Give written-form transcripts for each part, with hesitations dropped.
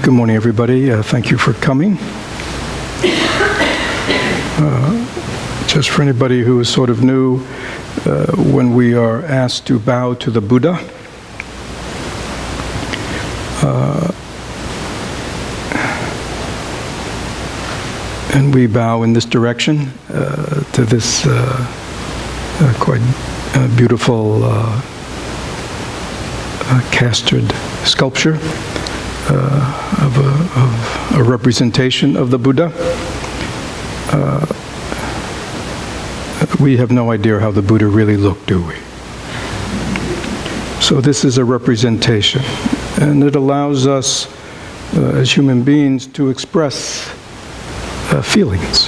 Good morning, everybody. Thank you for coming. Just for anybody who is sort of new, when we are asked to bow to the Buddha, and we bow in this direction to this quite beautiful castered sculpture of a representation of the Buddha. We have no idea how the Buddha really looked, do we? So this is a representation, and it allows us as human beings to express feelings.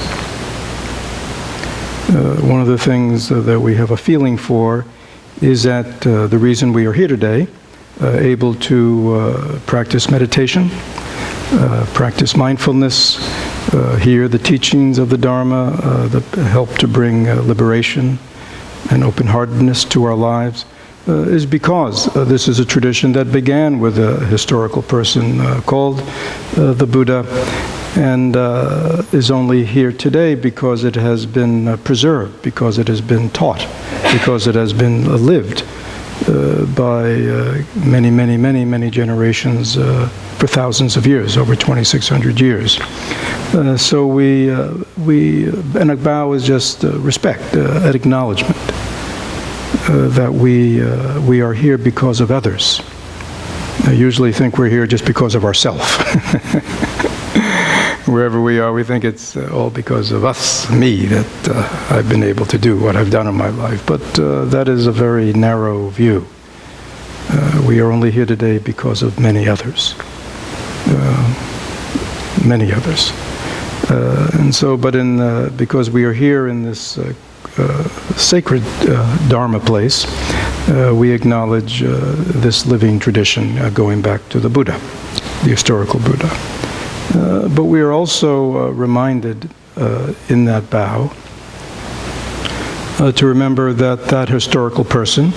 One of the things that we have a feeling for is that the reason we are here today, able to practice meditation, practice mindfulness, hear the teachings of the Dharma that help to bring liberation and open-heartedness to our lives, is because this is a tradition that began with a historical person called the Buddha, and is only here today because it has been preserved, because it has been taught, because it has been lived by many generations for thousands of years, over 2,600 years. So and a bow is just respect, an acknowledgement that we are here because of others. I usually think we're here just because of ourselves. Wherever we are, we think it's all because of us, me, that I've been able to do what I've done in my life. But that is a very narrow view. We are only here today because of many others. Many others. And so, but because we are here in this sacred Dharma place, we acknowledge this living tradition going back to the Buddha, the historical Buddha. But we are also reminded in that bow to remember that that historical person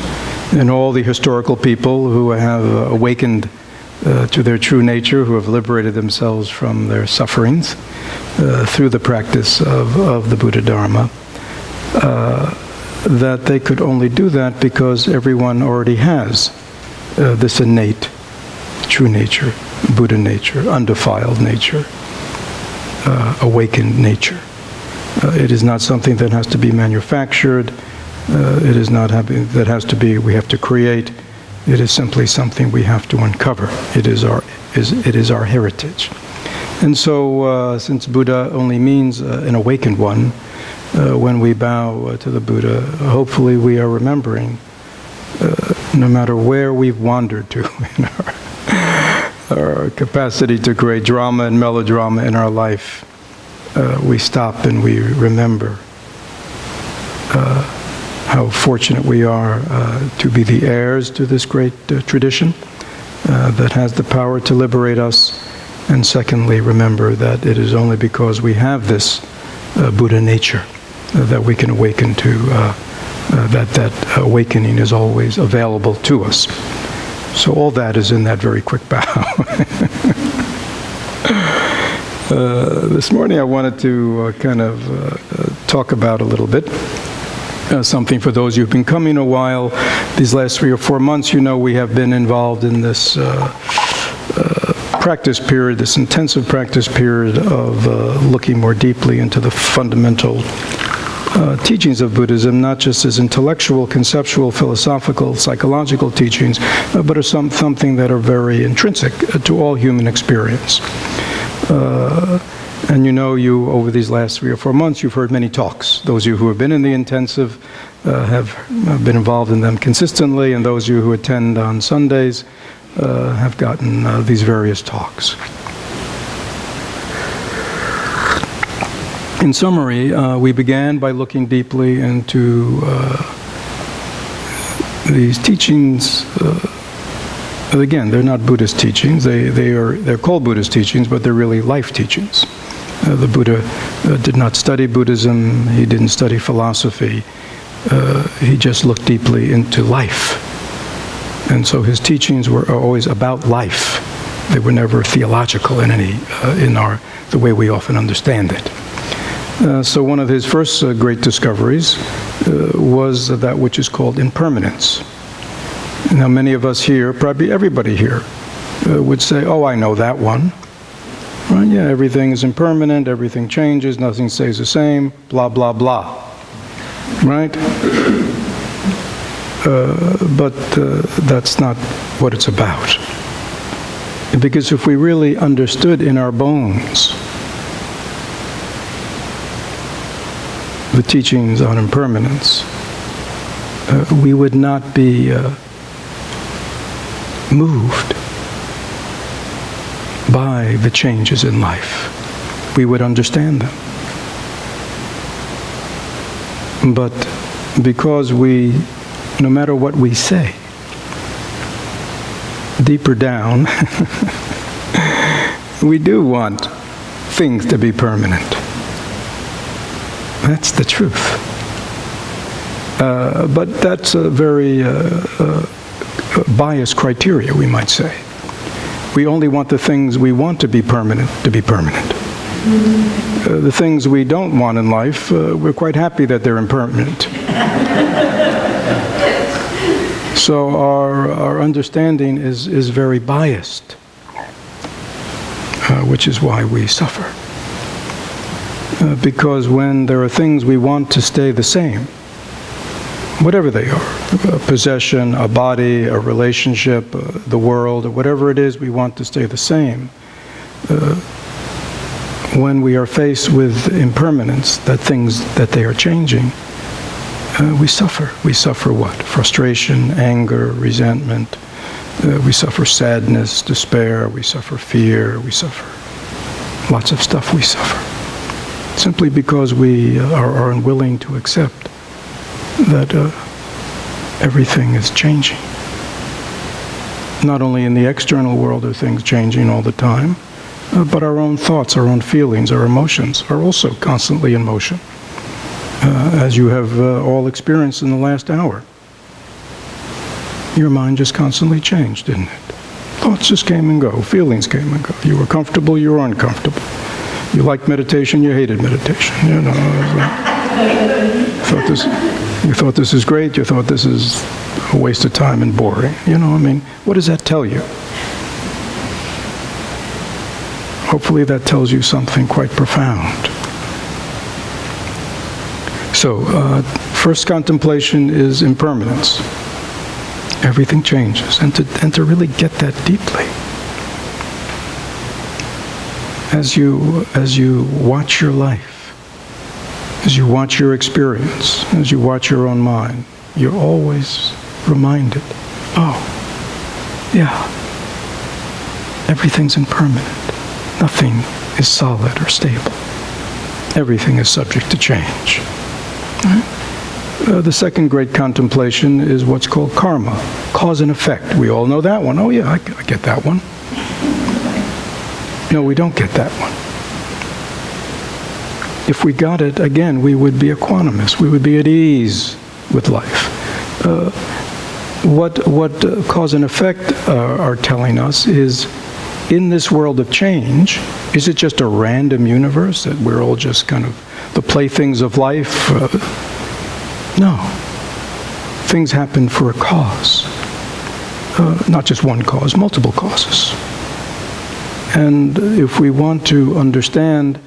and all the historical people who have awakened to their true nature, who have liberated themselves from their sufferings through the practice of the Buddha Dharma, that they could only do that because everyone already has this innate true nature, Buddha nature, undefiled nature, awakened nature. It is not something that has to be manufactured. It is not that has to be, we have to create. It is simply something we have to uncover. It is our heritage. And so, since Buddha only means an awakened one, when we bow to the Buddha, hopefully we are remembering, no matter where we've wandered to in our capacity to create drama and melodrama in our life, we stop and we remember how fortunate we are to be the heirs to this great tradition that has the power to liberate us. And secondly, remember that it is only because we have this Buddha nature that we can awaken to, that awakening is always available to us. So all that is in that very quick bow. This morning I wanted to kind of talk about a little bit something for those who've been coming a while. These last 3 or 4 months, you know, we have been involved in this practice period, this intensive practice period of looking more deeply into the fundamental teachings of Buddhism, not just as intellectual, conceptual, philosophical, psychological teachings, but as something that are very intrinsic to all human experience. And you know, over these last 3 or 4 months, you've heard many talks. Those of you who have been in the intensive have been involved in them consistently, and those of you who attend on Sundays have gotten these various talks. In summary, we began by looking deeply into these teachings. Again, they're not Buddhist teachings. They're called Buddhist teachings, but they're really life teachings. The Buddha did not study Buddhism. He didn't study philosophy. He just looked deeply into life. And so his teachings were always about life. They were never theological in the way we often understand it. So one of his first great discoveries was that which is called impermanence. Now many of us here, probably everybody here, would say, oh, I know that one. Right? Yeah, everything is impermanent, everything changes, nothing stays the same, blah, blah, blah. Right? But that's not what it's about. Because if we really understood in our bones the teachings on impermanence, we would not be moved by the changes in life. We would understand them. But because no matter what we say, deeper down, we do want things to be permanent. That's the truth. But that's a very biased criteria, we might say. We only want the things we want to be permanent. The things we don't want in life, we're quite happy that they're impermanent. So our understanding is very biased, which is why we suffer. Because when there are things we want to stay the same, whatever they are, a possession, a body, a relationship, the world, or whatever it is we want to stay the same, when we are faced with impermanence, that they are changing, we suffer. We suffer what? Frustration, anger, resentment. We suffer sadness, despair. We suffer fear. We suffer lots of stuff. We suffer simply because we are unwilling to accept that everything is changing. Not only in the external world are things changing all the time, but our own thoughts, our own feelings, our emotions are also constantly in motion. As you have all experienced in the last hour. Your mind just constantly changed, didn't it? Thoughts just came and go, feelings came and go. You were comfortable, you were uncomfortable. You liked meditation, you hated meditation. You know, you thought this is great, you thought this is a waste of time and boring. You know, I mean, what does that tell you? Hopefully that tells you something quite profound. So, first contemplation is impermanence. Everything changes, and to really get that deeply, as you watch your life, as you watch your experience, as you watch your own mind, you're always reminded, oh, yeah, everything's impermanent. Nothing is solid or stable. Everything is subject to change. The second great contemplation is what's called karma, cause and effect. We all know that one. Oh yeah, I get that one. No, we don't get that one. If we got it, again, we would be equanimous. We would be at ease with life. What cause and effect are telling us is, in this world of change, is it just a random universe that we're all just kind of the playthings of life? No. Things happen for a cause. Not just one cause, multiple causes. And if we want to understand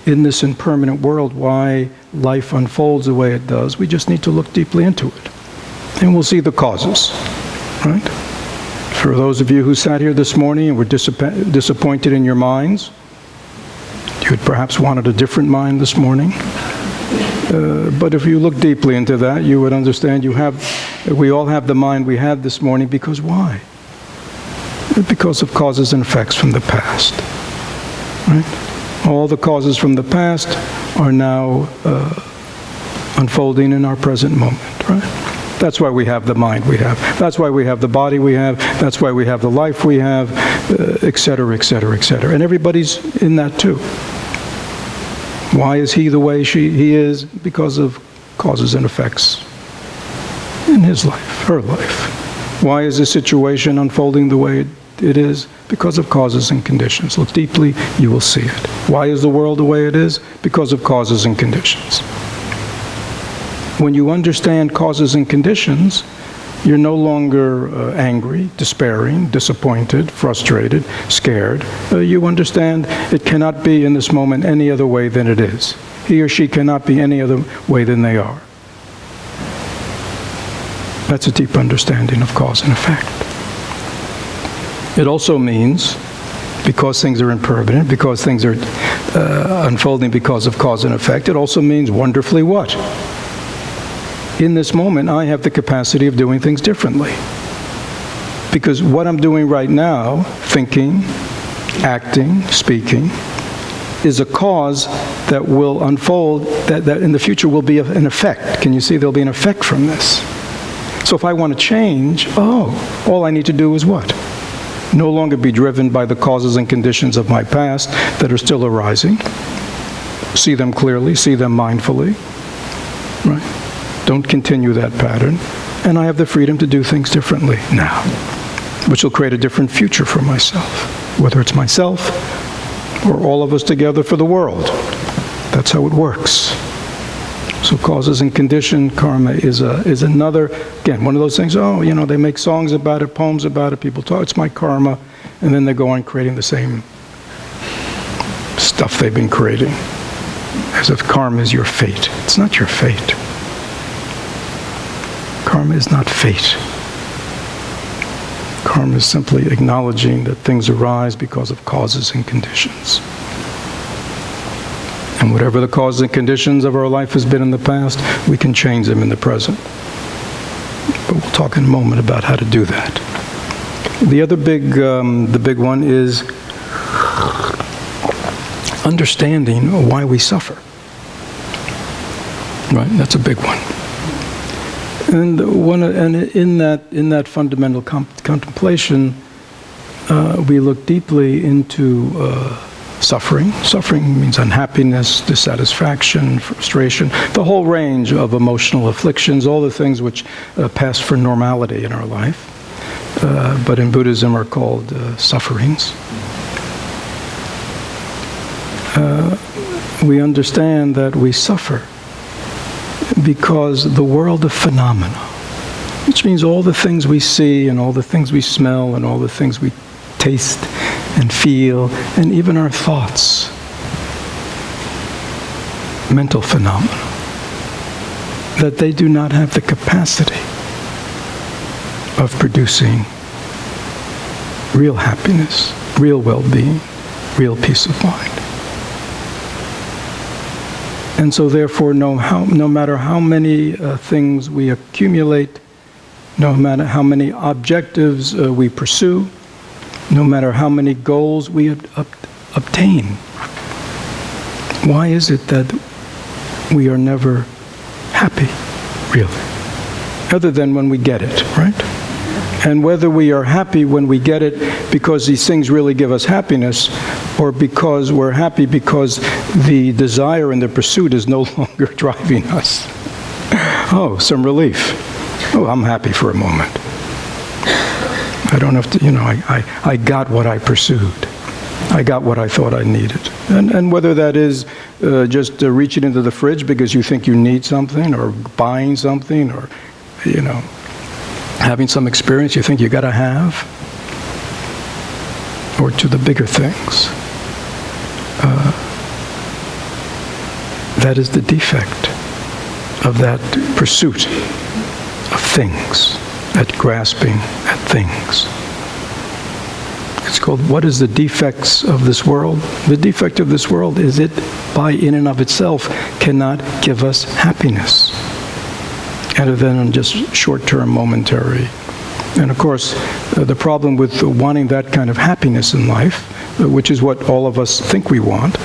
in this impermanent world why life unfolds the way it does, we just need to look deeply into it. And we'll see the causes, right? For those of you who sat here this morning and were disappointed in your minds, you had perhaps wanted a different mind this morning. But if you look deeply into that, you would understand we all have the mind we had this morning because why? Because of causes and effects from the past. Right? All the causes from the past are now unfolding in our present moment. Right? That's why we have the mind we have. That's why we have the body we have. That's why we have the life we have, etc., etc., etc. And everybody's in that too. Why is he the way he is? Because of causes and effects in his life, her life. Why is the situation unfolding the way it is? Because of causes and conditions. Look deeply, you will see it. Why is the world the way it is? Because of causes and conditions. When you understand causes and conditions, you're no longer angry, despairing, disappointed, frustrated, scared. You understand it cannot be in this moment any other way than it is. He or she cannot be any other way than they are. That's a deep understanding of cause and effect. It also means, because things are impermanent, because things are unfolding because of cause and effect, it also means wonderfully what? In this moment, I have the capacity of doing things differently. Because what I'm doing right now, thinking, acting, speaking, is a cause that will unfold, that in the future will be an effect. Can you see there'll be an effect from this? So if I want to change, all I need to do is what? No longer be driven by the causes and conditions of my past that are still arising. See them clearly, see them mindfully. Right? Don't continue that pattern. And I have the freedom to do things differently now, which will create a different future for myself, whether it's myself or all of us together for the world. That's how it works. So causes and condition, karma is another, again, one of those things, they make songs about it, poems about it, people talk, it's my karma, and then they go on creating the same stuff they've been creating, as if karma is your fate. It's not your fate. Karma is not fate. Karma is simply acknowledging that things arise because of causes and conditions. And whatever the causes and conditions of our life has been in the past, we can change them in the present. But we'll talk in a moment about how to do that. The other the big one is understanding why we suffer. Right? That's a big one. And in that fundamental contemplation, we look deeply into suffering. Suffering means unhappiness, dissatisfaction, frustration, the whole range of emotional afflictions, all the things which pass for normality in our life, but in Buddhism are called sufferings. We understand that we suffer because the world of phenomena, which means all the things we see and all the things we smell and all the things we taste and feel, and even our thoughts, mental phenomena, that they do not have the capacity of producing real happiness, real well-being, real peace of mind. And so therefore, no matter how many things we accumulate, no matter how many objectives we pursue, no matter how many goals we obtain, why is it that we are never happy, really? Other than when we get it, right? And whether we are happy when we get it because these things really give us happiness, or because we're happy because the desire and the pursuit is no longer driving us. Oh, some relief. Oh, I'm happy for a moment. I don't have to, I got what I pursued. I got what I thought I needed. And whether that is just reaching into the fridge because you think you need something, or buying something, or, having some experience you think you got to have, or to the bigger things. That is the defect of that pursuit of things, at grasping at things. It's called, what is the defects of this world? The defect of this world is it, by in and of itself, cannot give us happiness, other than just short-term, momentary. And of course, the problem with wanting that kind of happiness in life, which is what all of us think we want,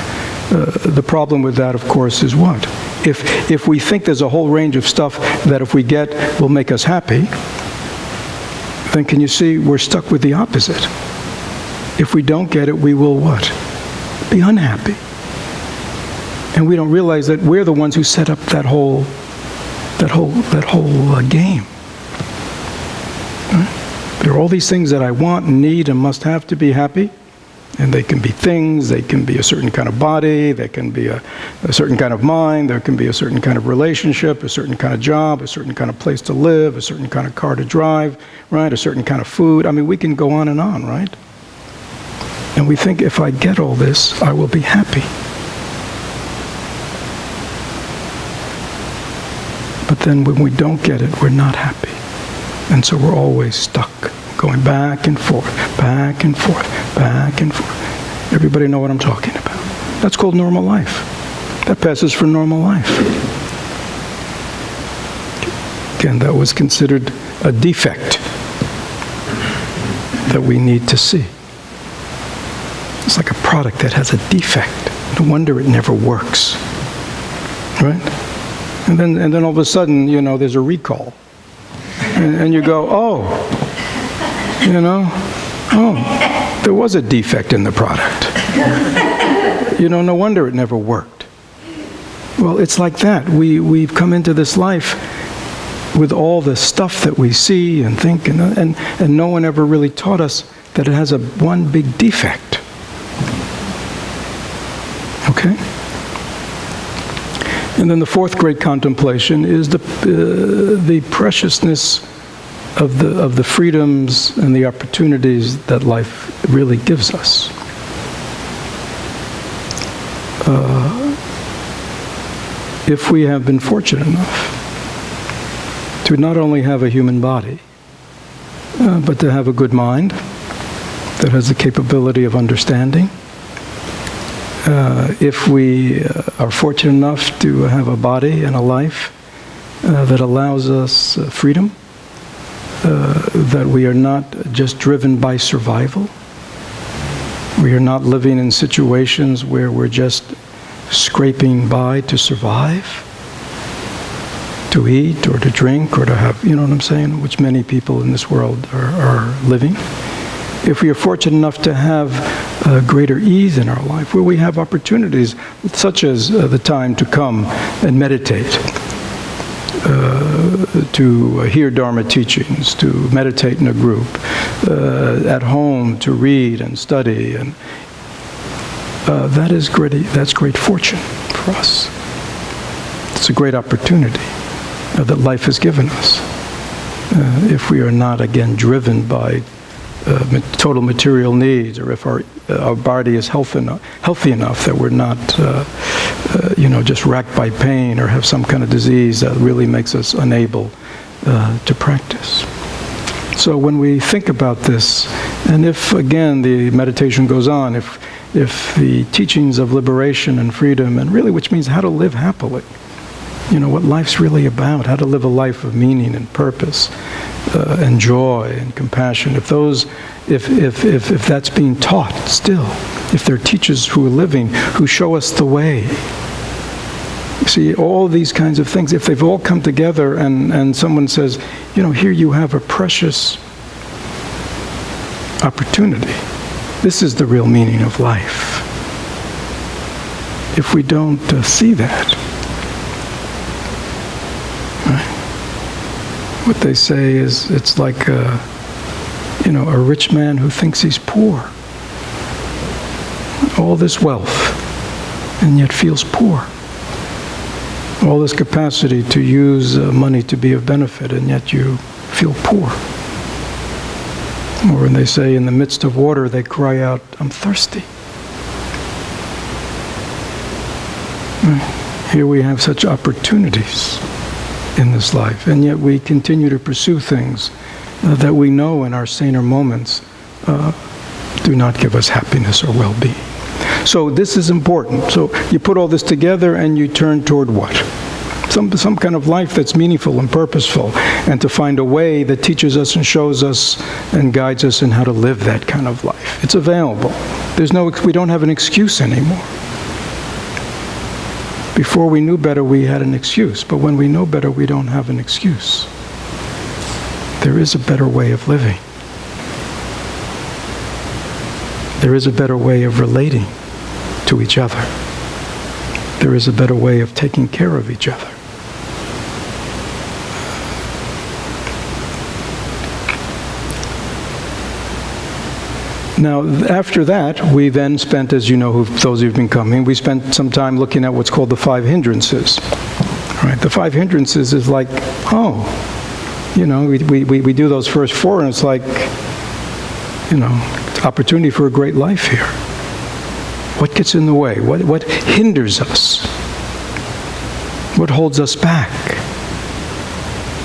the problem with that, of course, is what? If we think there's a whole range of stuff that if we get will make us happy, then can you see we're stuck with the opposite? If we don't get it, we will what? Be unhappy. And we don't realize that we're the ones who set up that whole game. Right? There are all these things that I want and need and must have to be happy. And they can be things, they can be a certain kind of body, they can be a certain kind of mind, there can be a certain kind of relationship, a certain kind of job, a certain kind of place to live, a certain kind of car to drive, right? A certain kind of food. I mean, we can go on, right? And we think, if I get all this, I will be happy. But then when we don't get it, we're not happy. And so we're always stuck, going back and forth, back and forth, back and forth. Everybody know what I'm talking about. That's called normal life. That passes for normal life. Again, that was considered a defect that we need to see. It's like a product that has a defect. No wonder it never works. Right? And then all of a sudden, there's a recall. And you go, there was a defect in the product. No wonder it never worked. Well, it's like that. We've come into this life with all the stuff that we see and think, and no one ever really taught us that it has one big defect. Okay? And then the fourth great contemplation is the preciousness of the freedoms and the opportunities that life really gives us. If we have been fortunate enough to not only have a human body, but to have a good mind that has the capability of understanding, if we are fortunate enough to have a body and a life that allows us freedom, that we are not just driven by survival, we are not living in situations where we're just scraping by to survive, to eat or to drink or to have, you know what I'm saying, which many people in this world are living. If we are fortunate enough to have greater ease in our life, where we have opportunities such as the time to come and meditate, to hear Dharma teachings, to meditate in a group, at home to read and study, and that's great fortune for us. It's a great opportunity that life has given us. If we are not, again, driven by total material needs, or if our body is healthy enough that we're not, just racked by pain or have some kind of disease that really makes us unable to practice. So when we think about this, and if, again, the meditation goes on, if the teachings of liberation and freedom, and really, which means how to live happily, what life's really about, how to live a life of meaning and purpose, and joy and compassion, if that's being taught still, if there are teachers who are living, who show us the way, you see, all these kinds of things, if they've all come together and someone says, here you have a precious opportunity. This is the real meaning of life. If we don't see that, right? What they say is, it's like a rich man who thinks he's poor. All this wealth, and yet feels poor. All this capacity to use money to be of benefit, and yet you feel poor. Or when they say, in the midst of water, they cry out, I'm thirsty. Here we have such opportunities in this life, and yet we continue to pursue things that we know in our saner moments do not give us happiness or well-being. So this is important. So you put all this together and you turn toward what? Some kind of life that's meaningful and purposeful, and to find a way that teaches us and shows us and guides us in how to live that kind of life. It's available. We don't have an excuse anymore. Before we knew better, we had an excuse, but when we know better, we don't have an excuse. There is a better way of living. There is a better way of relating to each other. There is a better way of taking care of each other. Now, after that, we then spent, as you know, those who've been coming, we spent some time looking at what's called the 5 hindrances. Right? The 5 hindrances is like, we do those first 4, and it's like, it's opportunity for a great life here. What gets in the way? What hinders us? What holds us back?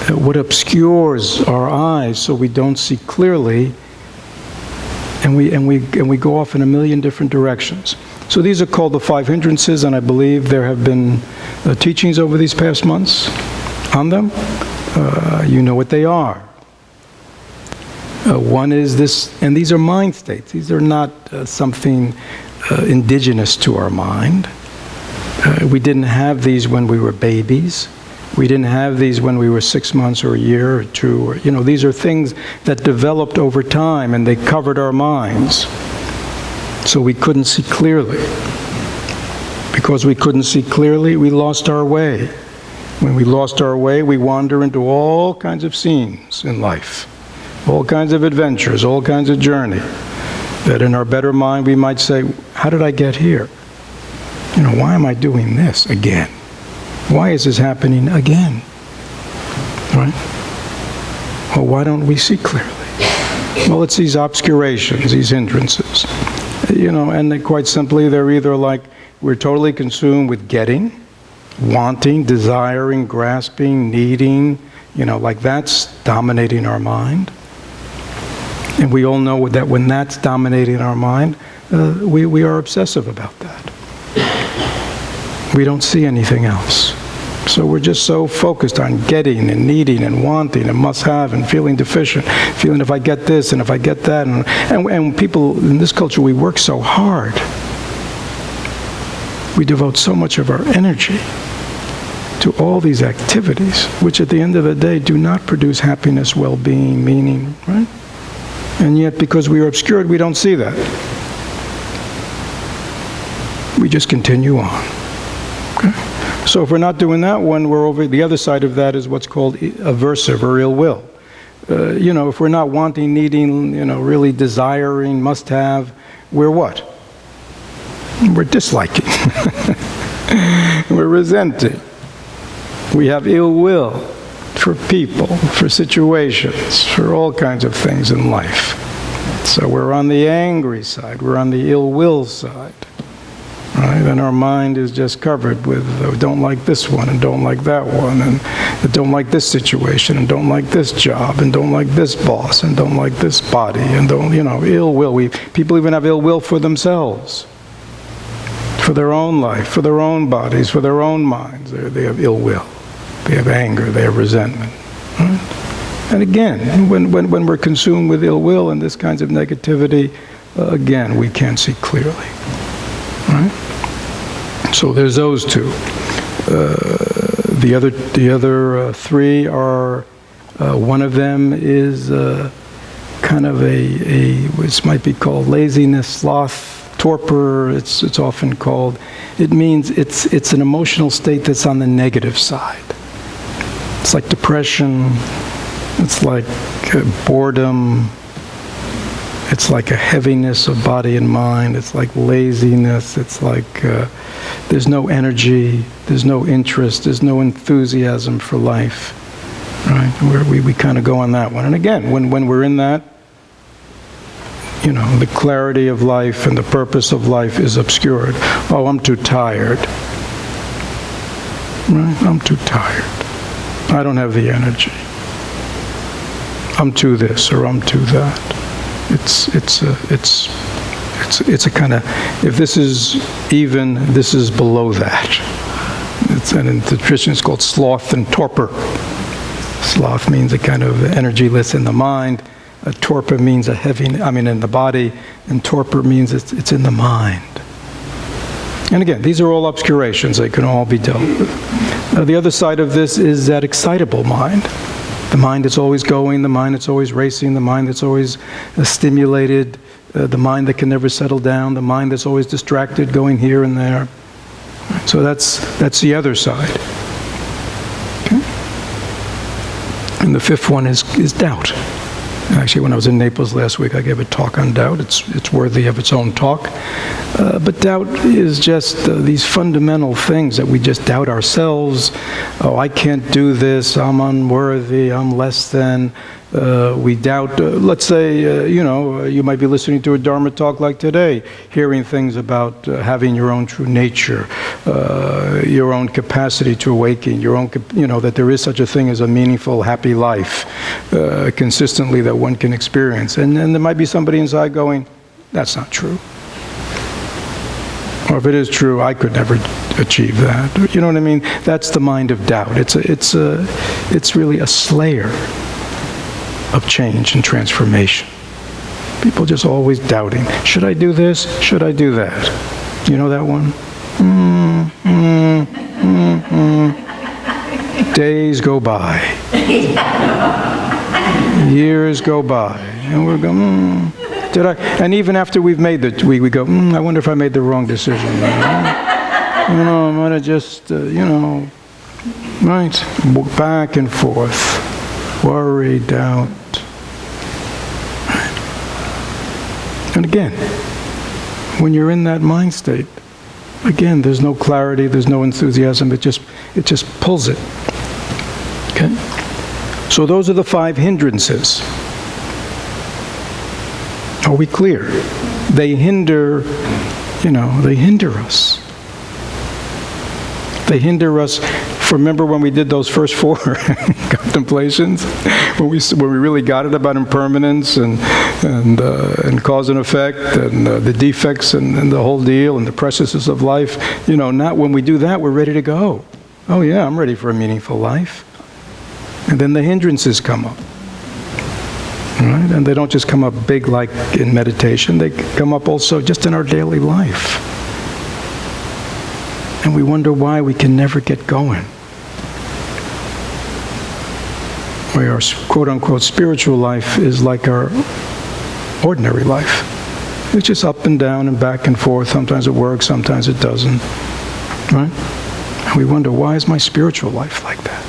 What obscures our eyes so we don't see clearly, and we go off in a million different directions. So these are called the 5 hindrances, and I believe there have been teachings over these past months on them. You know what they are. One is this, and these are mind states. These are not something indigenous to our mind. We didn't have these when we were babies. We didn't have these when we were 6 months or a year or 2. These are things that developed over time, and they covered our minds. So we couldn't see clearly. Because we couldn't see clearly, we lost our way. When we lost our way, we wander into all kinds of scenes in life, all kinds of adventures, all kinds of journey, that in our better mind we might say, how did I get here? Why am I doing this again? Why is this happening again? Right? Well, why don't we see clearly? Well, it's these obscurations, these hindrances. And quite simply, they're either like we're totally consumed with getting, wanting, desiring, grasping, needing, like that's dominating our mind. And we all know that when that's dominating our mind, we are obsessive about that. We don't see anything else. So we're just so focused on getting and needing and wanting and must have and feeling deficient, feeling if I get this and if I get that. And people in this culture, we work so hard. We devote so much of our energy to all these activities, which at the end of the day do not produce happiness, well-being, meaning, right? And yet, because we are obscured, we don't see that. We just continue on. Okay? So if we're not doing that one, we're over the other side of that is what's called aversive or ill will. If we're not wanting, needing, really desiring, must have, we're what? We're disliking. We're resenting. We have ill will for people, for situations, for all kinds of things in life. So we're on the angry side. We're on the ill will side. Right? And our mind is just covered with don't like this one and don't like that one and don't like this situation and don't like this job and don't like this boss and don't like this body and don't, ill will. People even have ill will for themselves, for their own life, for their own bodies, for their own minds. They have ill will. They have anger. They have resentment. Right? And again, when we're consumed with ill will and this kinds of negativity, again, we can't see clearly. Right? So there's those two. The other 3 are, one of them is kind of which might be called laziness, sloth, torpor. It's often called. It means it's an emotional state that's on the negative side. It's like depression. It's like boredom. It's like a heaviness of body and mind. It's like laziness. It's like there's no energy. There's no interest. There's no enthusiasm for life. Right? Where we kind of go on that one. And again, when we're in that, the clarity of life and the purpose of life is obscured. Oh, I'm too tired. Right? I'm too tired. I don't have the energy. I'm too this or I'm too that. It's a kind of, if this is even, this is below that. And in the tradition it's called sloth and torpor. Sloth means a kind of energyless in the mind. A torpor means a heavy, in the body, and torpor means it's in the mind. And again, these are all obscurations. They can all be dealt with. The other side of this is that excitable mind. The mind that's always going, the mind that's always racing, the mind that's always stimulated, the mind that can never settle down, the mind that's always distracted, going here and there. So that's the other side. Okay? And the 5th one is doubt. Actually, when I was in Naples last week, I gave a talk on doubt. It's worthy of its own talk. But doubt is just these fundamental things that we just doubt ourselves. Oh, I can't do this. I'm unworthy. I'm less than. We doubt, let's say, you might be listening to a Dharma talk like today, hearing things about having your own true nature, your own capacity to awaken, your own, that there is such a thing as a meaningful, happy life, consistently that one can experience. And then there might be somebody inside going, that's not true. Or if it is true, I could never achieve that. You know what I mean? That's the mind of doubt. It's really a slayer of change and transformation. People just always doubting. Should I do this? Should I do that? You know that one? Days go by. Years go by. And we're going, did I? And even after we've made we go, I wonder if I made the wrong decision. I might have just, right? Back and forth. Worry, doubt. And again, when you're in that mind state, again, there's no clarity, there's no enthusiasm, it just pulls it. Okay? So those are the 5 hindrances. Are we clear? They hinder, they hinder us. They hinder us. Remember when we did those first 4 contemplations, when we really got it about impermanence and cause and effect and the defects and the whole deal and the preciousness of life. Not when we do that, we're ready to go. Oh yeah, I'm ready for a meaningful life. And then the hindrances come up. Right? And they don't just come up big like in meditation, they come up also just in our daily life. And we wonder why we can never get going. Where our quote-unquote spiritual life is like our ordinary life. It's just up and down and back and forth. Sometimes it works, sometimes it doesn't. Right? And we wonder, why is my spiritual life like that?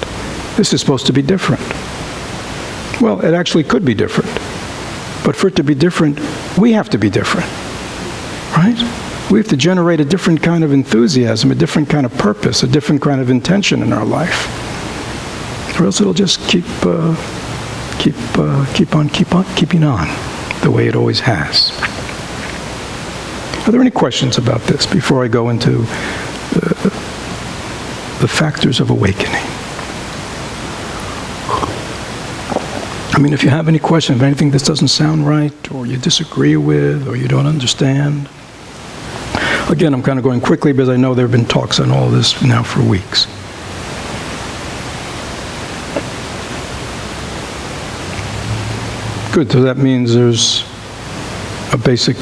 This is supposed to be different. Well, it actually could be different. But for it to be different, we have to be different. Right? We have to generate a different kind of enthusiasm, a different kind of purpose, a different kind of intention in our life. Or else it'll just keep on keeping on the way it always has. Are there any questions about this before I go into the factors of awakening? I mean, if you have any questions, if anything that doesn't sound right, or you disagree with, or you don't understand. Again, I'm kind of going quickly because I know there have been talks on all this now for weeks. Good, so that means there's a basic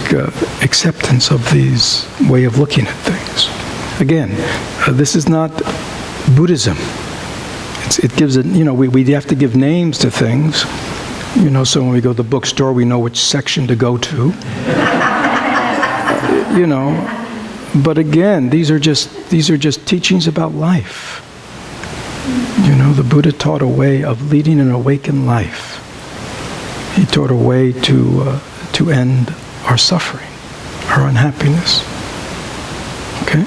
acceptance of these way of looking at things. Again, this is not Buddhism. It gives it, we have to give names to things. So when we go to the bookstore, we know which section to go to. But again, these are just teachings about life. The Buddha taught a way of leading an awakened life. He taught a way to end our suffering, our unhappiness. Okay?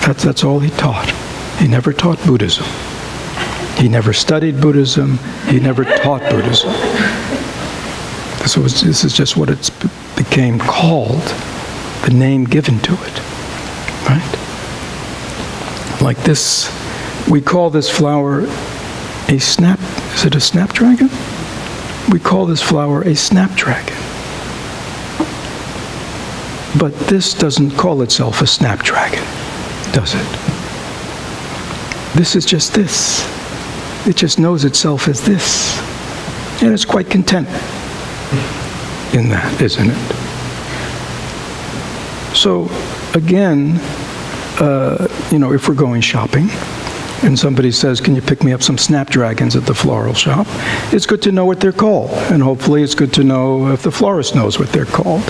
That's all he taught. He never taught Buddhism. He never studied Buddhism. He never taught Buddhism. This is just what it became called, the name given to it. Right? Like this, we call this flower is it a snapdragon? We call this flower a snapdragon. But this doesn't call itself a snapdragon, does it? This is just this. It just knows itself as this. And it's quite content in that, isn't it? So, again, if we're going shopping, and somebody says, can you pick me up some snapdragons at the floral shop? It's good to know what they're called. And hopefully it's good to know if the florist knows what they're called.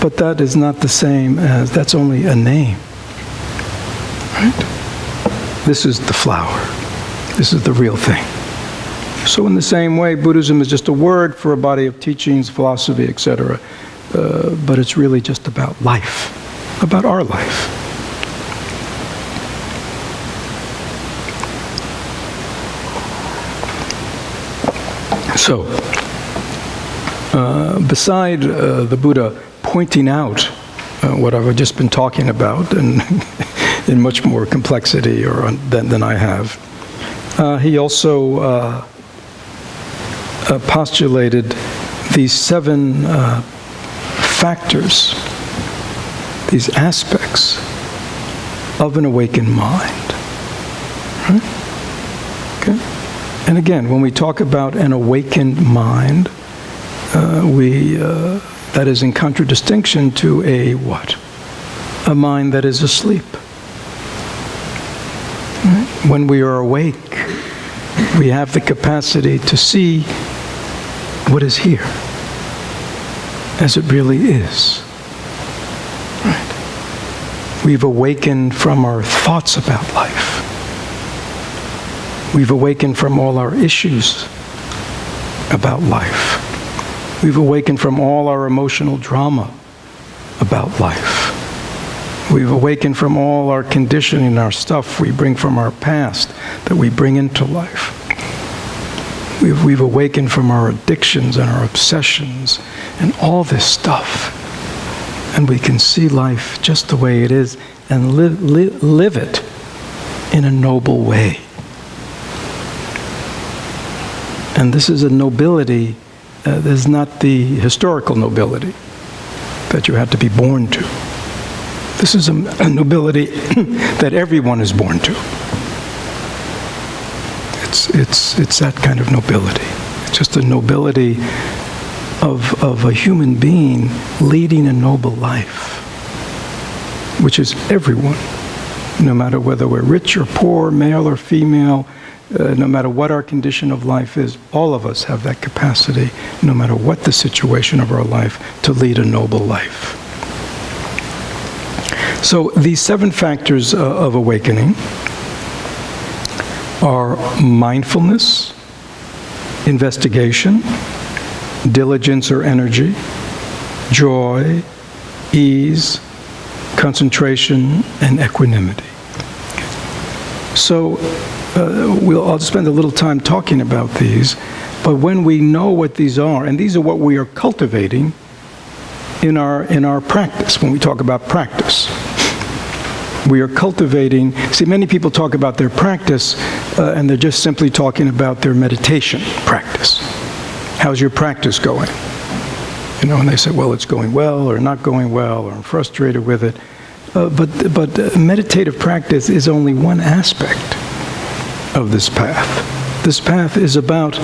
But that is not the same as, that's only a name. Right? This is the flower. This is the real thing. So in the same way, Buddhism is just a word for a body of teachings, philosophy, etc. But it's really just about life, about our life. So, beside the Buddha pointing out what I've just been talking about, and in much more complexity than I have, he also postulated these 7 factors, these aspects of an awakened mind. Right? Okay? And again, when we talk about an awakened mind, that is in contradistinction to a what? A mind that is asleep. Right? When we are awake, we have the capacity to see what is here as it really is. Right? We've awakened from our thoughts about life. We've awakened from all our issues about life. We've awakened from all our emotional drama about life. We've awakened from all our conditioning, our stuff we bring from our past that we bring into life. We've awakened from our addictions and our obsessions and all this stuff. And we can see life just the way it is and live it in a noble way. And this is a nobility, this is not the historical nobility that you had to be born to. This is a nobility that everyone is born to. It's that kind of nobility. It's just a nobility of a human being leading a noble life, which is everyone, no matter whether we're rich or poor, male or female, no matter what our condition of life is, all of us have that capacity, no matter what the situation of our life, to lead a noble life. So these 7 factors of awakening are mindfulness, investigation, diligence or energy, joy, ease, concentration, and equanimity. So I'll spend a little time talking about these, but when we know what these are, and these are what we are cultivating in our practice, when we talk about practice. We are cultivating, see, many people talk about their practice, and they're just simply talking about their meditation practice. How's your practice going? You know, and they say, well, it's going well, or not going well, or I'm frustrated with it. But meditative practice is only one aspect of this path. This path is about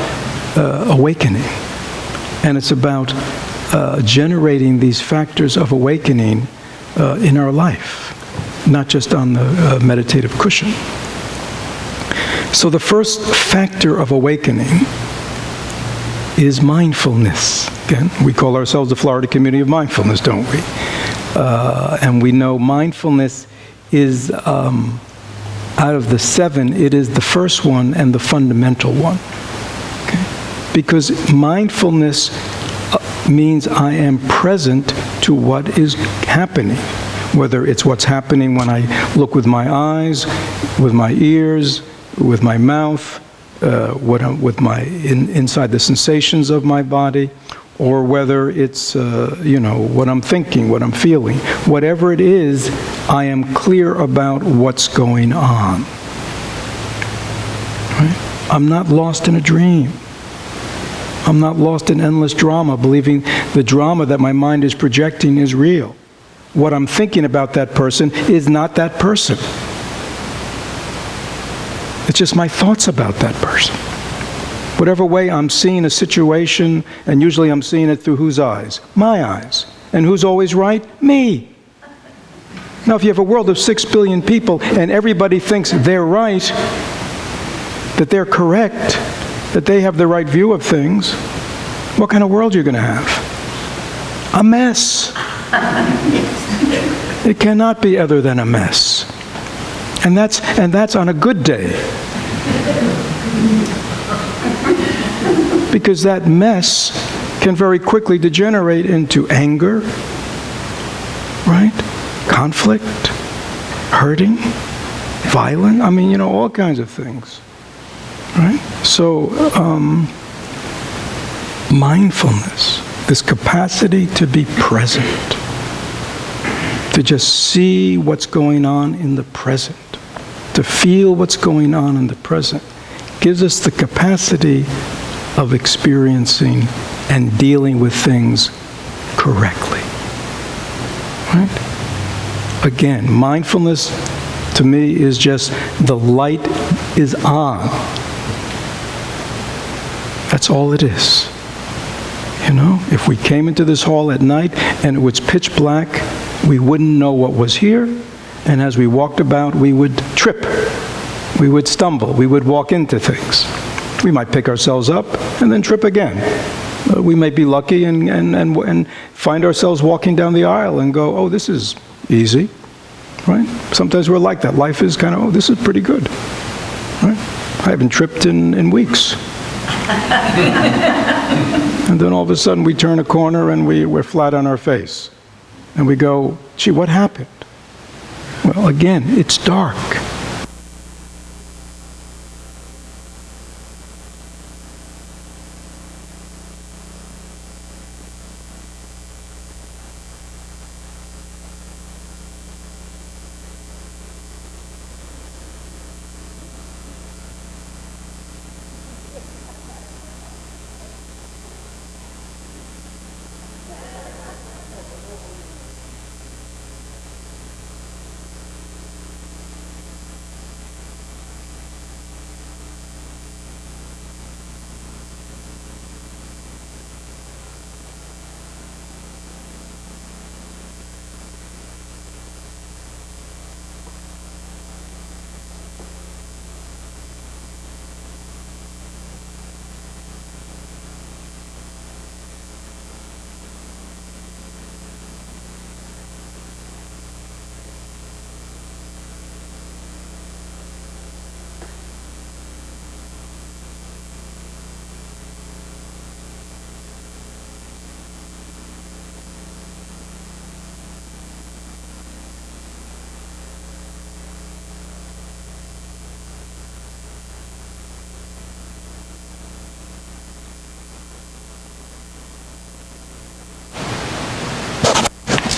awakening, and it's about generating these factors of awakening in our life, not just on the meditative cushion. So the first factor of awakening is mindfulness. Again, we call ourselves the Florida Community of Mindfulness, don't we? And we know mindfulness is, out of the 7, it is the first one and the fundamental one. Okay? Because mindfulness means I am present to what is happening, whether it's what's happening when I look with my eyes, with my ears, with my mouth, with my inside the sensations of my body, or whether it's what I'm thinking, what I'm feeling. Whatever it is, I am clear about what's going on. Right? I'm not lost in a dream. I'm not lost in endless drama, believing the drama that my mind is projecting is real. What I'm thinking about that person is not that person. It's just my thoughts about that person. Whatever way I'm seeing a situation, and usually I'm seeing it through whose eyes? My eyes. And who's always right? Me. Now, if you have a world of 6 billion people and everybody thinks they're right, that they're correct, that they have the right view of things, what kind of world are you going to have? A mess. It cannot be other than a mess. And that's on a good day. Because that mess can very quickly degenerate into anger, right? Conflict, hurting, violence. I mean, all kinds of things, right? So, mindfulness, this capacity to be present, to just see what's going on in the present, to feel what's going on in the present, gives us the capacity of experiencing and dealing with things correctly. Right? Again, mindfulness to me is just the light is on. That's all it is. If we came into this hall at night and it was pitch black, we wouldn't know what was here. And as we walked about, we would trip. We would stumble. We would walk into things. We might pick ourselves up and then trip again. We might be lucky and find ourselves walking down the aisle and go, oh, this is easy. Right? Sometimes we're like that. Life is kind of, oh, this is pretty good. Right? I haven't tripped in weeks. And then all of a sudden we turn a corner and we're flat on our face. And we go, gee, what happened? Well, again, it's dark.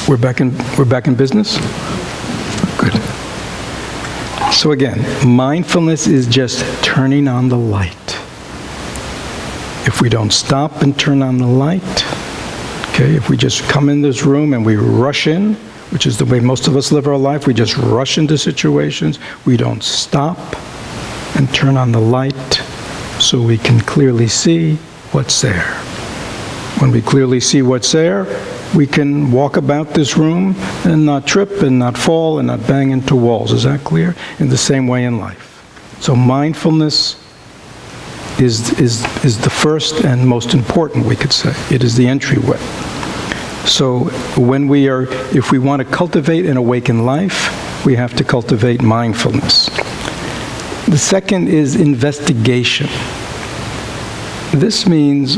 We're back in business? Good. So again, mindfulness is just turning on the light. If we don't stop and turn on the light, okay, if we just come in this room and we rush in, which is the way most of us live our life, we just rush into situations, we don't stop and turn on the light so we can clearly see what's there. When we clearly see what's there, we can walk about this room and not trip and not fall and not bang into walls. Is that clear? In the same way in life. So mindfulness is the first and most important, we could say. It is the entryway. So if we want to cultivate an awakened life, we have to cultivate mindfulness. The second is investigation. This means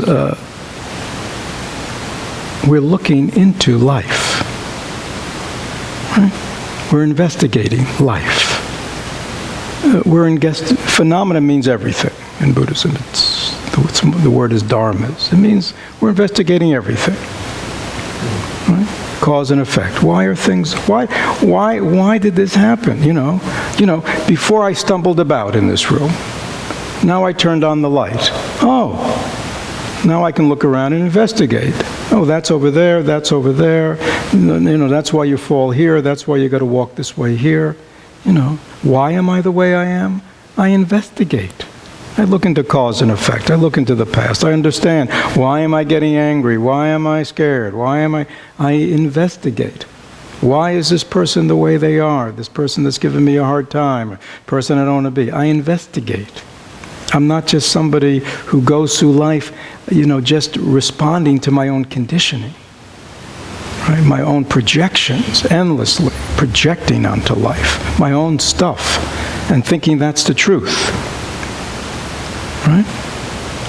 we're looking into life. Right? We're investigating life. Phenomena means everything in Buddhism. The word is dharmas. It means we're investigating everything. Right? Cause and effect. Why are things? Why did this happen? Before I stumbled about in this room. Now I turned on the light. Oh. Now I can look around and investigate. Oh, that's over there, that's over there. That's why you fall here, that's why you got to walk this way here. Why am I the way I am? I investigate. I look into cause and effect. I look into the past. I understand. Why am I getting angry? Why am I scared? I investigate. Why is this person the way they are? This person that's giving me a hard time, person I don't want to be. I investigate. I'm not just somebody who goes through life, just responding to my own conditioning, right? My own projections, endlessly projecting onto life, my own stuff, and thinking that's the truth, right?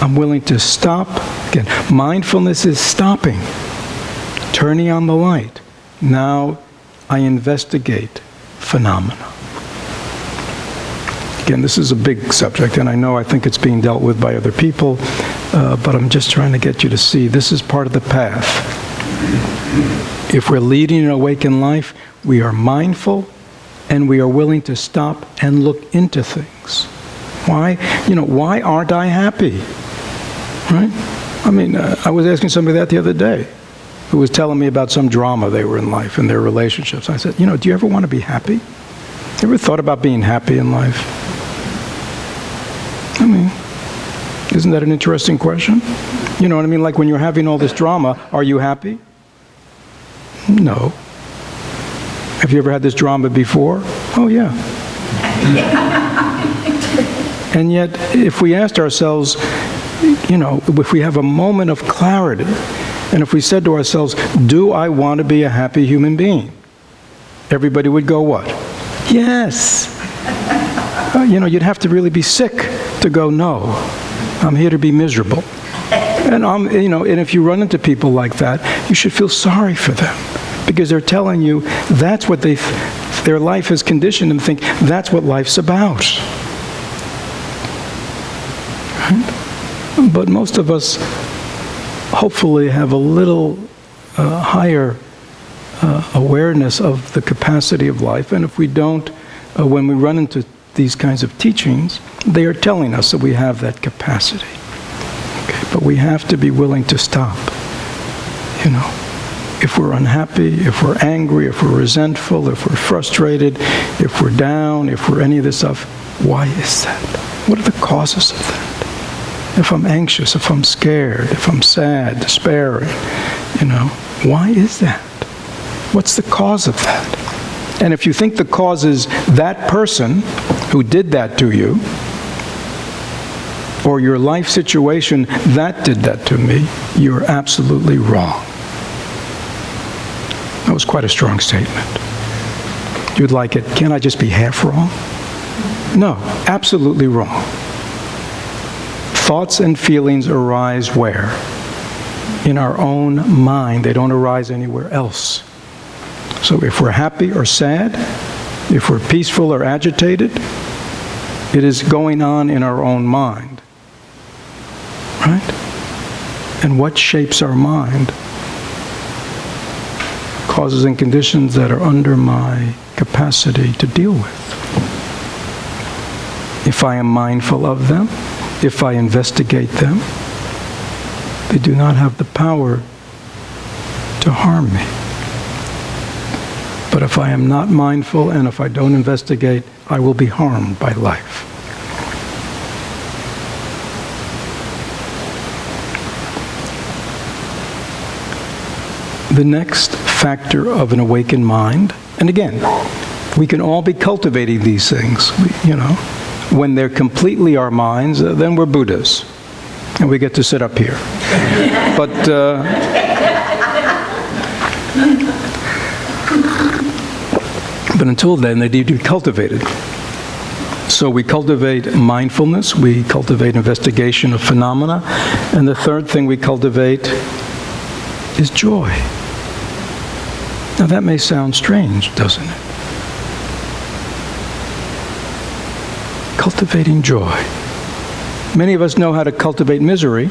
I'm willing to stop. Again, mindfulness is stopping, turning on the light. Now I investigate phenomena. Again, this is a big subject, and I think it's being dealt with by other people, but I'm just trying to get you to see this is part of the path. If we're leading an awakened life, we are mindful, and we are willing to stop and look into things. Why? Why aren't I happy? Right? I was asking somebody that the other day, who was telling me about some drama they were in life and their relationships. I said, do you ever want to be happy? You ever thought about being happy in life? Isn't that an interesting question? You know what I mean? Like when you're having all this drama, are you happy? No. Have you ever had this drama before? Oh, yeah. And yet, if we asked ourselves, if we have a moment of clarity, and if we said to ourselves, do I want to be a happy human being? Everybody would go, what? Yes. You'd have to really be sick to go, no. I'm here to be miserable. And and if you run into people like that, you should feel sorry for them, because they're telling you that's what their life has conditioned them to think that's what life's about. Right? But most of us hopefully have a little higher awareness of the capacity of life, and if we don't, when we run into these kinds of teachings, they are telling us that we have that capacity. Okay, but we have to be willing to stop. If we're unhappy, if we're angry, if we're resentful, if we're frustrated, if we're down, if we're any of this stuff, why is that? What are the causes of that? If I'm anxious, if I'm scared, if I'm sad, despairing, why is that? What's the cause of that? And if you think the cause is that person who did that to you, or your life situation that did that to me, you're absolutely wrong. That was quite a strong statement. You'd like it, can't I just be half wrong? No, absolutely wrong. Thoughts and feelings arise where? In our own mind. They don't arise anywhere else. So if we're happy or sad, if we're peaceful or agitated, it is going on in our own mind. Right? And what shapes our mind? Causes and conditions that are under my capacity to deal with. If I am mindful of them, if I investigate them, they do not have the power to harm me. But if I am not mindful and if I don't investigate, I will be harmed by life. The next factor of an awakened mind, and again, we can all be cultivating these things, when they're completely our minds, then we're Buddhas, and we get to sit up here. But until then, they need to be cultivated. So we cultivate mindfulness, we cultivate investigation of phenomena, and the third thing we cultivate is joy. Now that may sound strange, doesn't it? Cultivating joy. Many of us know how to cultivate misery,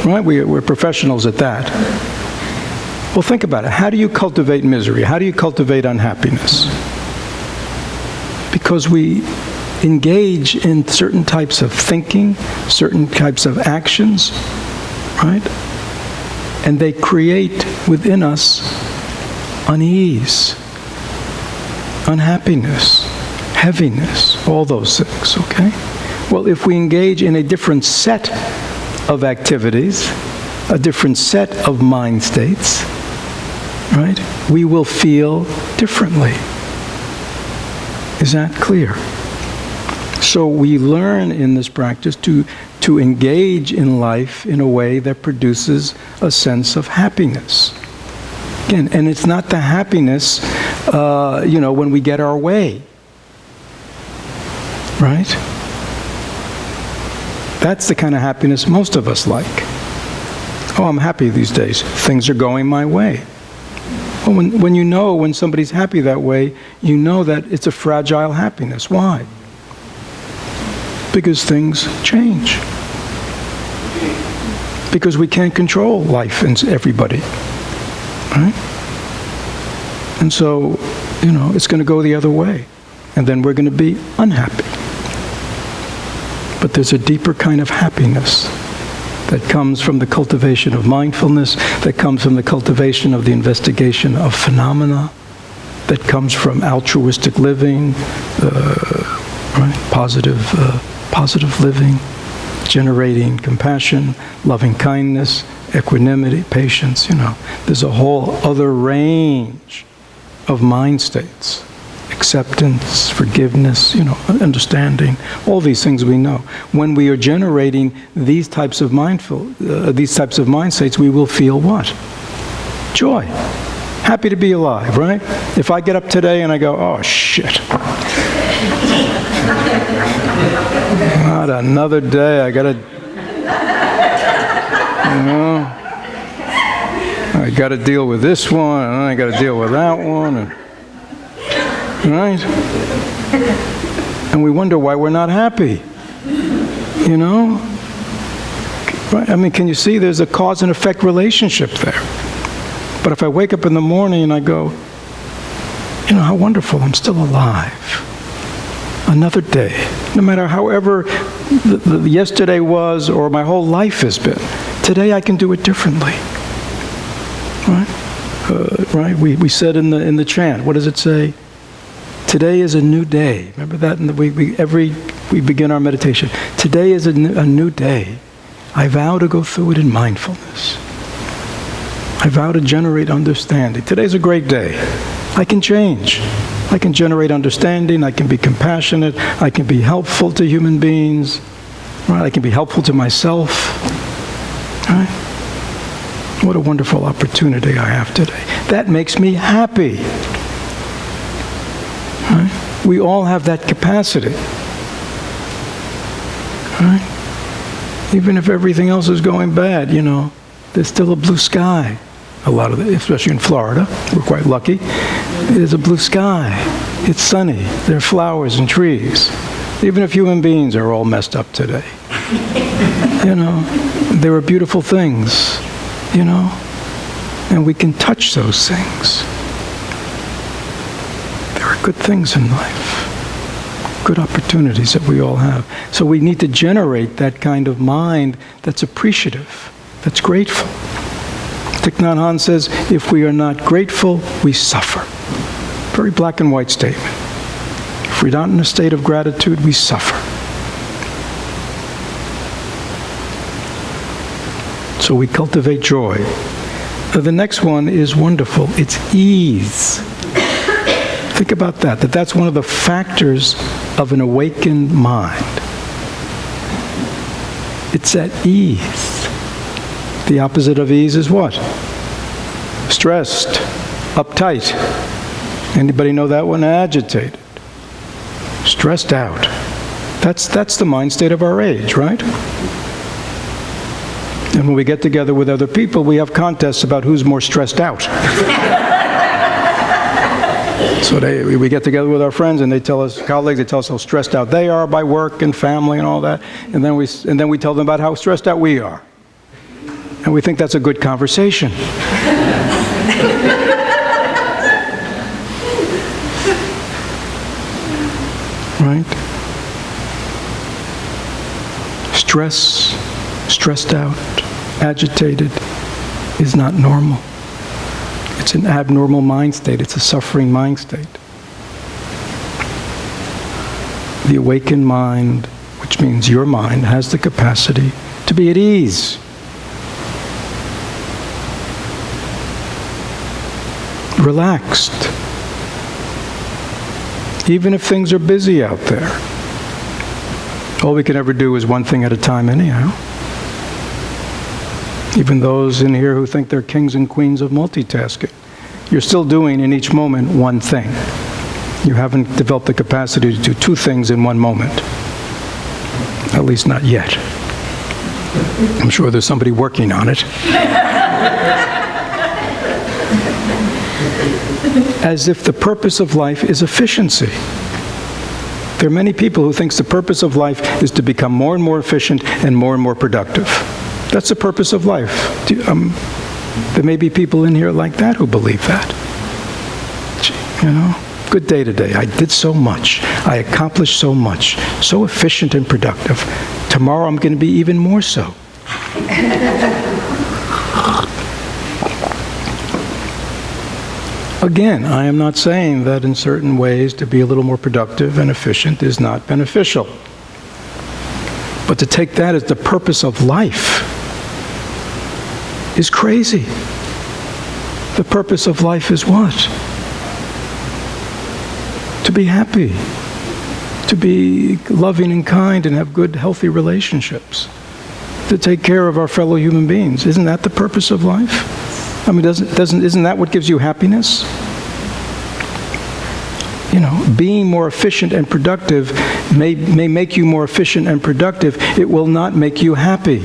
right? We're professionals at that. Well, think about it. How do you cultivate misery? How do you cultivate unhappiness? Because we engage in certain types of thinking, certain types of actions, right? And they create within us unease, unhappiness, heaviness, all those things, okay? Well, if we engage in a different set of activities, a different set of mind states, right, we will feel differently. Is that clear? So we learn in this practice to engage in life in a way that produces a sense of happiness. Again, and it's not the happiness, when we get our way, right? That's the kind of happiness most of us like. Oh, I'm happy these days. Things are going my way. Well, when somebody's happy that way, you know that it's a fragile happiness. Why? Because things change. Because we can't control life and everybody. Right? And so, it's going to go the other way. And then we're going to be unhappy. But there's a deeper kind of happiness that comes from the cultivation of mindfulness, that comes from the cultivation of the investigation of phenomena, that comes from altruistic living, positive living, generating compassion, loving kindness, equanimity, patience. There's a whole other range of mind states. Acceptance, forgiveness, understanding, all these things we know. When we are generating these types of mind states, we will feel what? Joy. Happy to be alive, right? If I get up today and I go, oh shit. Not another day, I gotta deal with this one, and I gotta deal with that one, right? And we wonder why we're not happy. Right? I mean, can you see there's a cause and effect relationship there? But if I wake up in the morning and I go, how wonderful, I'm still alive. Another day. No matter however the yesterday was or my whole life has been, today I can do it differently. Right? Right? We said in the chant, what does it say? Today is a new day. Remember that? We begin our meditation. Today is a new day. I vow to go through it in mindfulness. I vow to generate understanding. Today's a great day. I can change. I can generate understanding. I can be compassionate. I can be helpful to human beings. Right? I can be helpful to myself. Right? What a wonderful opportunity I have today. That makes me happy. Right? We all have that capacity. Right? Even if everything else is going bad, there's still a blue sky. A lot of it, especially in Florida, we're quite lucky. There's a blue sky. It's sunny. There are flowers and trees. Even if human beings are all messed up today. There are beautiful things, and we can touch those things. There are good things in life, good opportunities that we all have. So we need to generate that kind of mind that's appreciative, that's grateful. Thich Nhat Hanh says, if we are not grateful, we suffer. Very black and white statement. If we're not in a state of gratitude, we suffer. So we cultivate joy. The next one is wonderful. It's ease. Think about that. That's one of the factors of an awakened mind. It's at ease. The opposite of ease is what? Stressed, uptight. Anybody know that one? Agitated. Stressed out. That's the mind state of our age, right? And when we get together with other people, we have contests about who's more stressed out. So we get together with our friends and they tell us, colleagues, they tell us how stressed out they are by work and family and all that. And then we tell them about how stressed out we are. And we think that's a good conversation. Right? Stressed out, agitated is not normal. It's an abnormal mind state. It's a suffering mind state. The awakened mind, which means your mind, has the capacity to be at ease. Relaxed. Even if things are busy out there. All we can ever do is one thing at a time anyhow. Even those in here who think they're kings and queens of multitasking. You're still doing in each moment one thing. You haven't developed the capacity to do two things in one moment. At least not yet. I'm sure there's somebody working on it. As if the purpose of life is efficiency. There are many people who think the purpose of life is to become more and more efficient and more productive. That's the purpose of life. There may be people in here like that who believe that. You know, good day today. I did so much. I accomplished so much. So efficient and productive. Tomorrow I'm going to be even more so. Again, I am not saying that in certain ways to be a little more productive and efficient is not beneficial. But to take that as the purpose of life is crazy. The purpose of life is what? To be happy, to be loving and kind and have good, healthy relationships, to take care of our fellow human beings. Isn't that the purpose of life? I mean, isn't that what gives you happiness? You know, being more efficient and productive may make you more efficient and productive. It will not make you happy.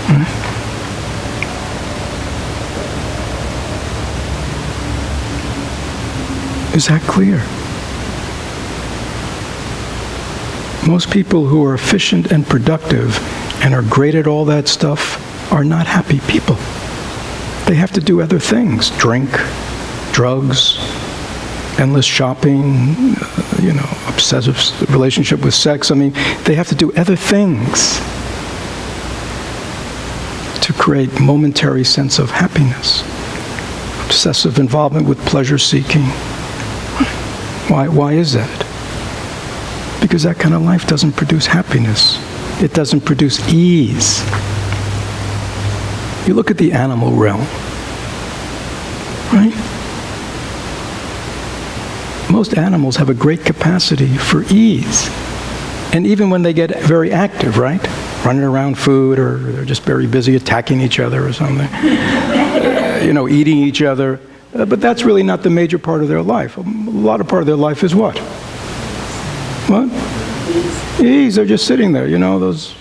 Right? Is that clear? Most people who are efficient and productive and are great at all that stuff are not happy people. They have to do other things. Drink, drugs, endless shopping, obsessive relationship with sex. I mean, they have to do other things to create momentary sense of happiness. Obsessive involvement with pleasure seeking. Why is that? Because that kind of life doesn't produce happiness. It doesn't produce ease. You look at the animal realm, right? Most animals have a great capacity for ease. And even when they get very active, right? Running around food, or they're just very busy attacking each other or something. Eating each other. But that's really not the major part of their life. A lot of part of their life is what? What? Ease. They're just sitting there, those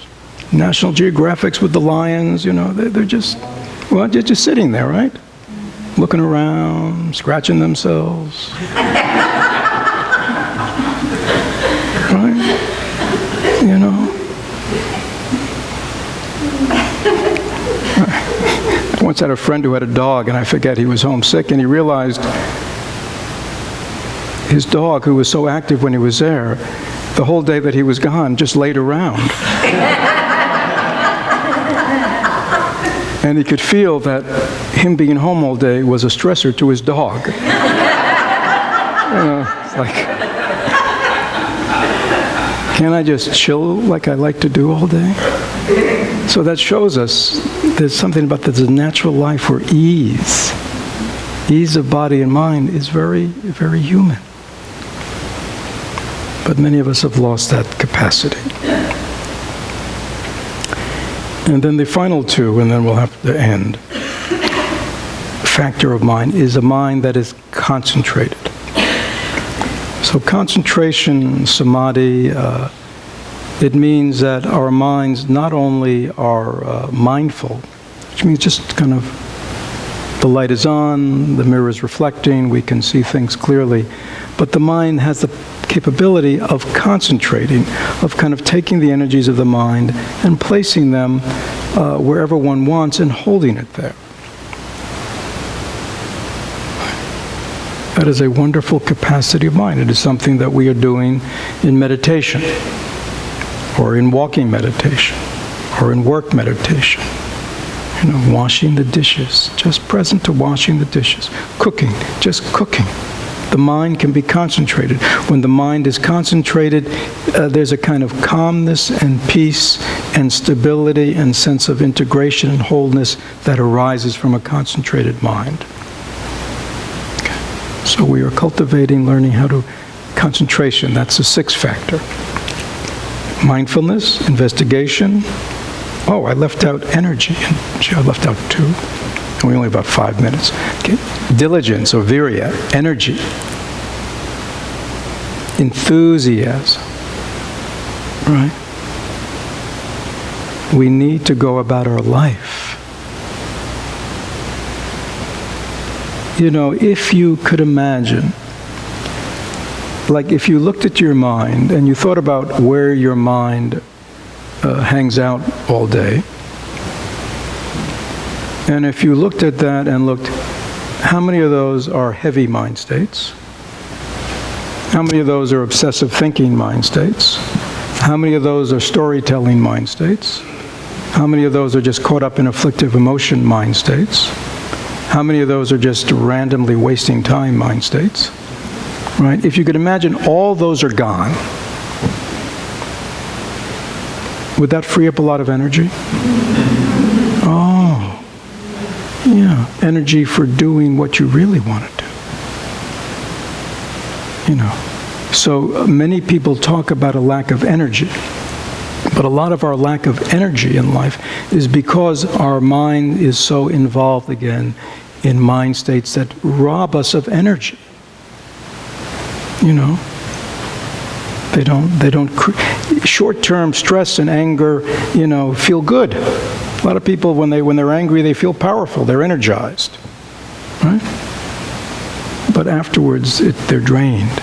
National Geographics with the lions, they're just, they're just sitting there, right? Looking around, scratching themselves. Right? I once had a friend who had a dog, and I forget, he was homesick, and he realized his dog, who was so active when he was there, the whole day that he was gone, just laid around. And he could feel that him being home all day was a stressor to his dog. It's like, can't I just chill like I like to do all day? So that shows us there's something about the natural life where ease of body and mind is very, very human. But many of us have lost that capacity. And then the final two, and then we'll have to end. Factor of mind is a mind that is concentrated. So concentration, samadhi, it means that our minds not only are mindful, which means just kind of the light is on, the mirror is reflecting, we can see things clearly, but the mind has the capability of concentrating, of kind of taking the energies of the mind and placing them wherever one wants and holding it there. That is a wonderful capacity of mind. It is something that we are doing in meditation, or in walking meditation, or in work meditation. Washing the dishes, just present to washing the dishes. Cooking, just cooking. The mind can be concentrated. When the mind is concentrated, there's a kind of calmness and peace and stability and sense of integration and wholeness that arises from a concentrated mind. Okay. So we are cultivating, learning how to concentration. That's the sixth factor. Mindfulness, investigation. Oh, I left out energy. I left out two. And we only have about 5 minutes. Okay. Diligence, or virya, energy. Enthusiasm. right? We need to go about our life. You know, if you could imagine, like if you looked at your mind and you thought about where your mind hangs out all day, and if you looked at that and looked, how many of those are heavy mind states? How many of those are obsessive thinking mind states? How many of those are storytelling mind states? How many of those are just caught up in afflictive emotion mind states? How many of those are just randomly wasting time mind states? Right? If you could imagine all those are gone, would that free up a lot of energy? Oh, yeah, energy for doing what you really want to do. You know, so many people talk about a lack of energy. But a lot of our lack of energy in life is because our mind is so involved again in mind states that rob us of energy. You know, they don't short-term stress and anger, you know, feel good. A lot of people when they're angry, they feel powerful, they're energized. Right? But afterwards they're drained.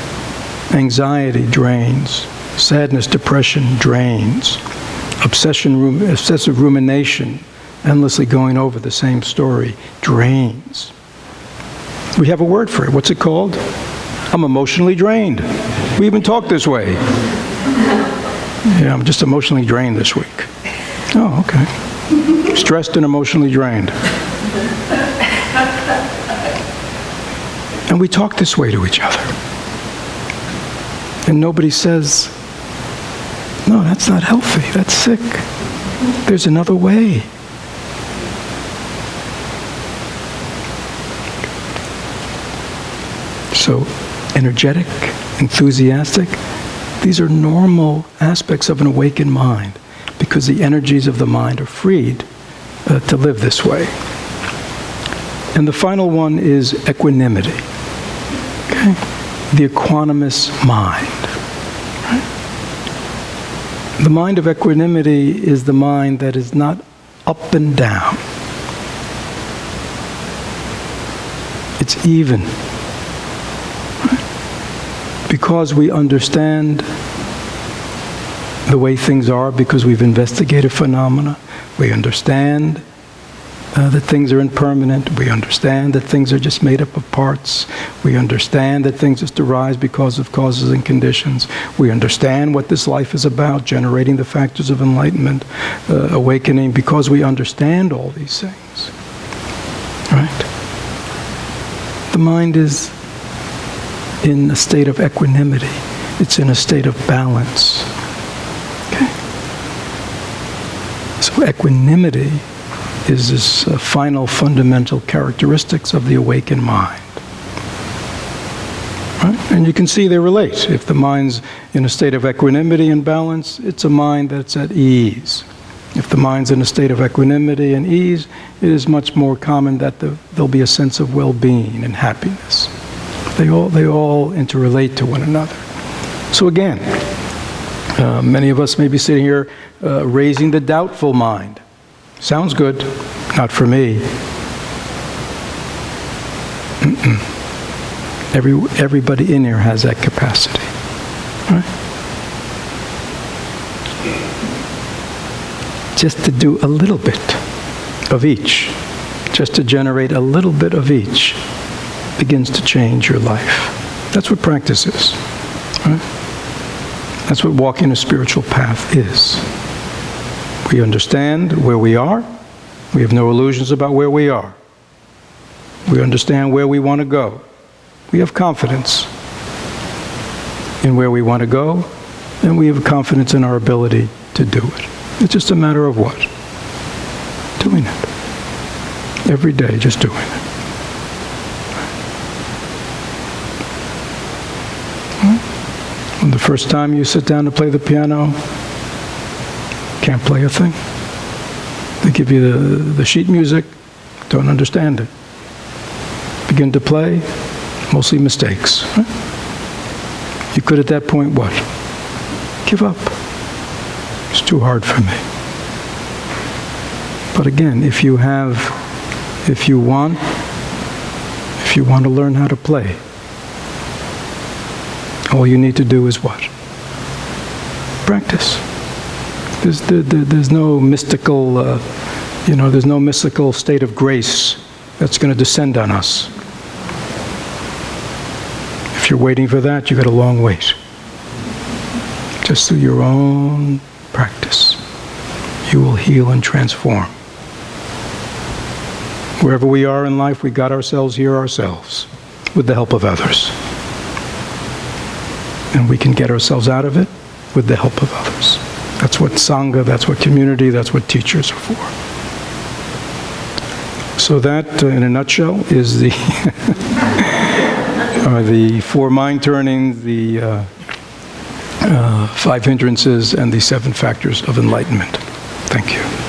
Anxiety drains. Sadness, depression drains. Obsessive rumination, endlessly going over the same story, drains. We have a word for it. What's it called? I'm emotionally drained. We even talk this way. Yeah, I'm just emotionally drained this week. Oh, okay. Stressed and emotionally drained. And we talk this way to each other. And nobody says, no, that's not healthy, that's sick. There's another way. So, energetic, enthusiastic, these are normal aspects of an awakened mind because the energies of the mind are freed to live this way. And the final one is equanimity. Okay? The equanimous mind. The mind of equanimity is the mind that is not up and down. It's even. Because we understand the way things are, because we've investigated phenomena, we understand that things are impermanent, we understand that things are just made up of parts, we understand that things just arise because of causes and conditions, we understand what this life is about, generating the factors of enlightenment, awakening, because we understand all these things. Right? The mind is in a state of equanimity. It's in a state of balance. Okay? So equanimity is this final fundamental characteristics of the awakened mind. Right? And you can see they relate. If the mind's in a state of equanimity and balance, it's a mind that's at ease. If the mind's in a state of equanimity and ease, it is much more common that there'll be a sense of well-being and happiness. They all interrelate to one another. So again, many of us may be sitting here raising the doubtful mind. Sounds good, not for me. Everybody in here has that capacity. Right? Just to do a little bit of each, just to generate a little bit of each, begins to change your life. That's what practice is. Right? That's what walking a spiritual path is. We understand where we are. We have no illusions about where we are. We understand where we want to go. We have confidence in where we want to go, and we have confidence in our ability to do it. It's just a matter of what? Doing it. Every day, just doing it. When the first time you sit down to play the piano, can't play a thing. They give you the sheet music, don't understand it. Begin to play, mostly mistakes. Right? You could at that point what? Give up. It's too hard for me. But again, if you want to learn how to play, all you need to do is what? Practice. There's no mystical, there's no mystical state of grace that's going to descend on us. If you're waiting for that, you've got a long wait. Just through your own practice, you will heal and transform. Wherever we are in life, we got ourselves here ourselves, with the help of others. And we can get ourselves out of it with the help of others. That's what Sangha, that's what community, that's what teachers are for. So that, in a nutshell, is the the 4 mind turnings, the 5 hindrances, and the 7 factors of enlightenment. Thank you.